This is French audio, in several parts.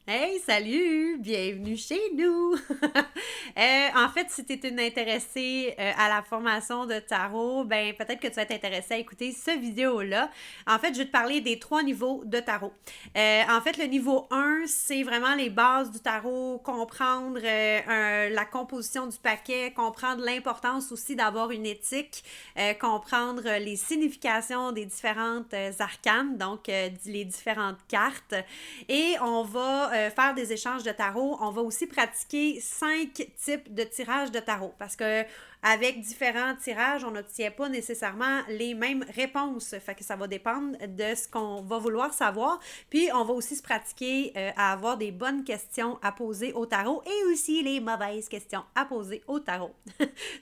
Hey, salut! Bienvenue chez nous! En fait, si tu es une intéressée à la formation de tarot, ben peut-être que tu vas être intéressée à écouter cette vidéo-là. En fait, je vais te parler des 3 niveaux de tarot. En fait, le niveau 1, c'est vraiment les bases du tarot, comprendre la composition du paquet, comprendre l'importance aussi d'avoir une éthique, comprendre les significations des différentes arcanes, donc les différentes cartes. Et on va faire des échanges de tarot. On va aussi pratiquer 5 types de tirages de tarot parce que avec différents tirages, on n'obtient pas nécessairement les mêmes réponses. Fait que ça va dépendre de ce qu'on va vouloir savoir. Puis, on va aussi se pratiquer à avoir des bonnes questions à poser au tarot et aussi les mauvaises questions à poser au tarot.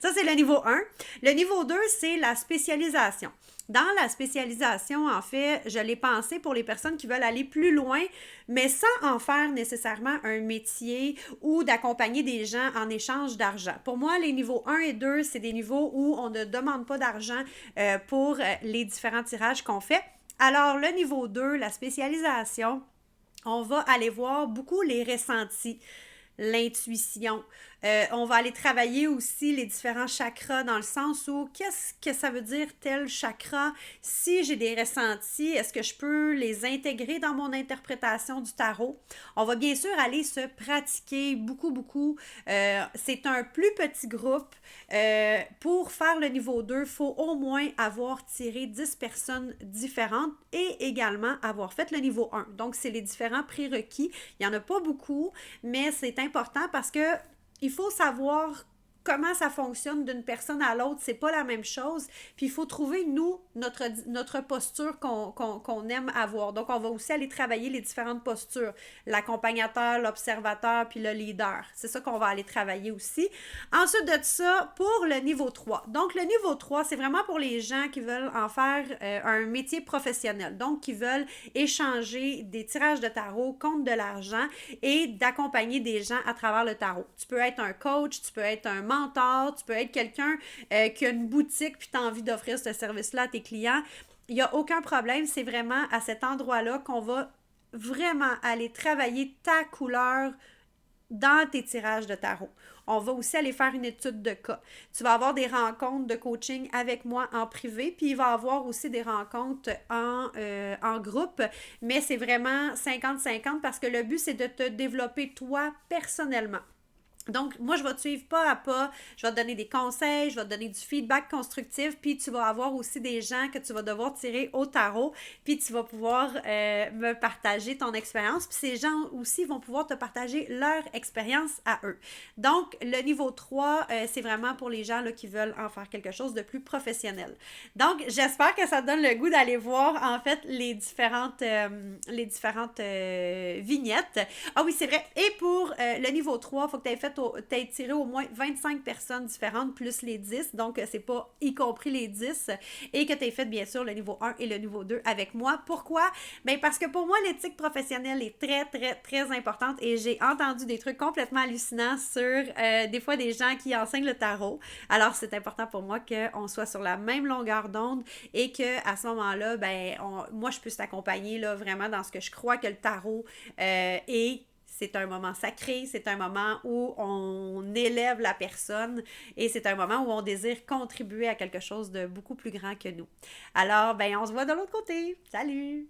Ça, c'est le niveau 1. Le niveau 2, c'est la spécialisation. Dans la spécialisation, en fait, je l'ai pensé pour les personnes qui veulent aller plus loin, mais sans en faire nécessairement un métier ou d'accompagner des gens en échange d'argent. Pour moi, les niveaux 1 et 2, c'est des niveaux où on ne demande pas d'argent pour les différents tirages qu'on fait. Alors, le niveau 2, la spécialisation, on va aller voir beaucoup les ressentis, l'intuition. On va aller travailler aussi les différents chakras dans le sens où qu'est-ce que ça veut dire tel chakra? Si j'ai des ressentis, est-ce que je peux les intégrer dans mon interprétation du tarot? On va bien sûr aller se pratiquer beaucoup, beaucoup. C'est un plus petit groupe. Pour faire le niveau 2, il faut au moins avoir tiré 10 personnes différentes et également avoir fait le niveau 1. Donc, c'est les différents prérequis. Il n'y en a pas beaucoup, mais c'est important parce que il faut savoir comment ça fonctionne d'une personne à l'autre, c'est pas la même chose. Puis il faut trouver, nous, notre posture qu'on aime avoir. Donc, on va aussi aller travailler les différentes postures. L'accompagnateur, l'observateur, puis le leader. C'est ça qu'on va aller travailler aussi. Ensuite de ça, pour le niveau 3. Donc, le niveau 3, c'est vraiment pour les gens qui veulent en faire un métier professionnel. Donc, qui veulent échanger des tirages de tarot contre de l'argent et d'accompagner des gens à travers le tarot. Tu peux être un coach, tu peux être un mentor, tu peux être quelqu'un qui a une boutique puis tu as envie d'offrir ce service-là à tes clients. Il n'y a aucun problème, c'est vraiment à cet endroit-là qu'on va vraiment aller travailler ta couleur dans tes tirages de tarot. On va aussi aller faire une étude de cas. Tu vas avoir des rencontres de coaching avec moi en privé, puis il va y avoir aussi des rencontres en groupe, mais c'est vraiment 50-50 parce que le but, c'est de te développer toi personnellement. Donc, moi, je vais te suivre pas à pas. Je vais te donner des conseils, je vais te donner du feedback constructif, puis tu vas avoir aussi des gens que tu vas devoir tirer au tarot, puis tu vas pouvoir me partager ton expérience, puis ces gens aussi vont pouvoir te partager leur expérience à eux. Donc, le niveau 3, c'est vraiment pour les gens là, qui veulent en faire quelque chose de plus professionnel. Donc, j'espère que ça te donne le goût d'aller voir, en fait, les différentes vignettes. Ah oui, c'est vrai. Et pour le niveau 3, il faut que tu aies tiré au moins 25 personnes différentes plus les 10. Donc, c'est pas y compris les 10. Et que tu aies fait, bien sûr, le niveau 1 et le niveau 2 avec moi. Pourquoi? Bien, parce que pour moi, l'éthique professionnelle est très, très, très importante. Et j'ai entendu des trucs complètement hallucinants sur des fois des gens qui enseignent le tarot. Alors, c'est important pour moi qu'on soit sur la même longueur d'onde et qu'à ce moment-là, ben, moi, je puisse t'accompagner là, vraiment dans ce que je crois que le tarot est. C'est un moment sacré, c'est un moment où on élève la personne et c'est un moment où on désire contribuer à quelque chose de beaucoup plus grand que nous. Alors, ben, on se voit de l'autre côté. Salut!